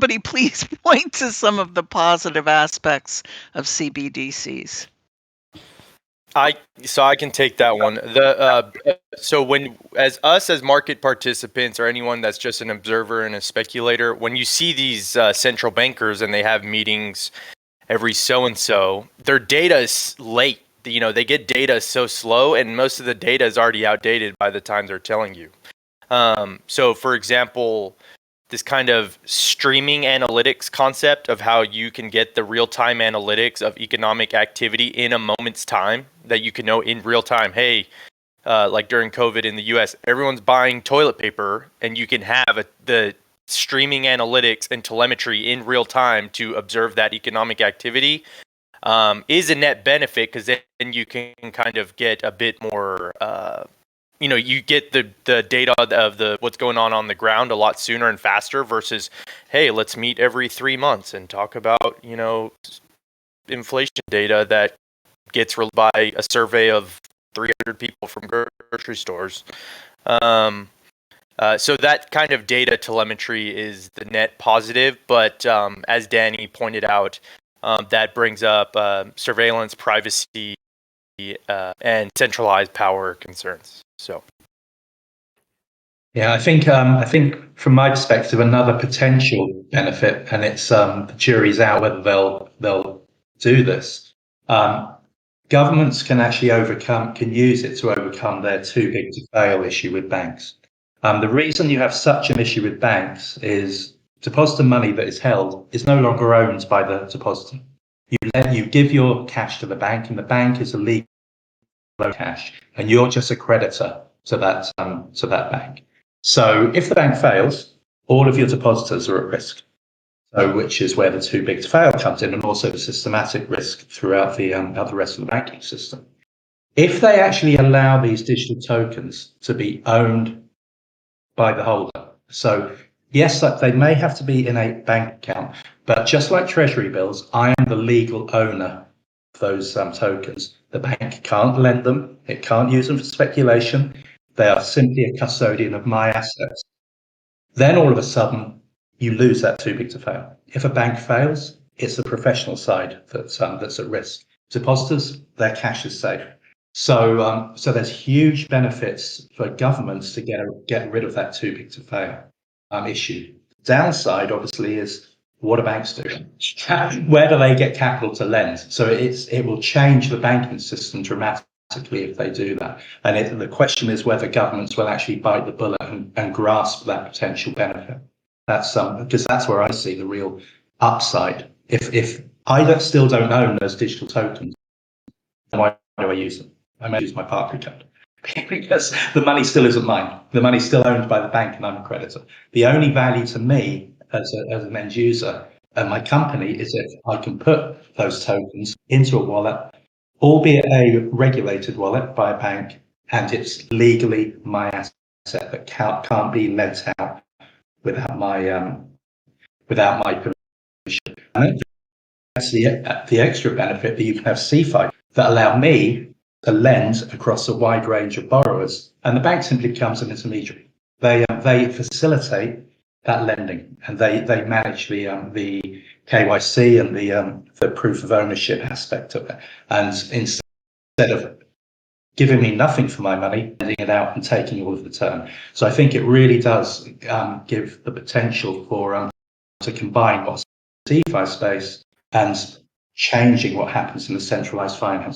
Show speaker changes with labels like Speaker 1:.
Speaker 1: somebody please point to some of the positive aspects of CBDCs?
Speaker 2: I can take that one. So when as market participants or anyone that's just an observer and a speculator, when you see these central bankers and they have meetings every so and so, their data is late. They get data so slow, and most of the data is already outdated by the time they're telling you. So for example, this kind of streaming analytics concept of how you can get the real-time analytics of economic activity in a moment's time, that you can know in real time, hey, like during COVID in the US, everyone's buying toilet paper, and you can have the streaming analytics and telemetry in real time to observe that economic activity, is a net benefit, because then you can kind of get a bit more you get the data of what's going on the ground a lot sooner and faster, versus, hey, let's meet every 3 months and talk about, inflation data that gets released by a survey of 300 people from grocery stores. So that kind of data telemetry is the net positive, but as Danny pointed out, that brings up surveillance, privacy, and centralized power concerns. So,
Speaker 3: yeah, I think from my perspective, another potential benefit, and it's the jury's out whether they'll do this. Governments can actually use it to overcome their too big to fail issue with banks. The reason you have such an issue with banks is depositor money that is held is no longer owned by the depositor. You give your cash to the bank, and the bank is a legal cash, and you're just a creditor to that bank. So if the bank fails, all of your depositors are at risk. So, which is where the too big to fail comes in, and also the systematic risk throughout the rest of the banking system. If they actually allow these digital tokens to be owned by the holder, so yes, they may have to be in a bank account, but just like treasury bills, I am the legal owner of those tokens. The bank can't lend them, it can't use them for speculation. They are simply a custodian of my assets. Then all of a sudden, you lose that too big to fail. If a bank fails, it's the professional side that's at risk. Depositors, their cash is safe. So there's huge benefits for governments to get rid of that too big to fail issue. Downside, obviously, is what do banks do? Where do they get capital to lend? So it will change the banking system dramatically if they do that. And the question is whether governments will actually bite the bullet and grasp that potential benefit. That's because that's where I see the real upside. If I still don't own those digital tokens, why do I use them? I may use my Barclays card because the money still isn't mine. The money's still owned by the bank, and I'm a creditor. The only value to me as an end user and my company is if I can put those tokens into a wallet, albeit a regulated wallet by a bank, and it's legally my asset that can't be lent out without my permission. And that's the extra benefit that you can have CFI that allow me to lend across a wide range of borrowers, and the bank simply becomes an intermediary. They facilitate that lending, and they manage the KYC and the proof of ownership aspect of it. And instead of giving me nothing for my money, lending it out and taking all of the term. So I think it really does give the potential for to combine what's in the DeFi space and changing what happens in the centralized finance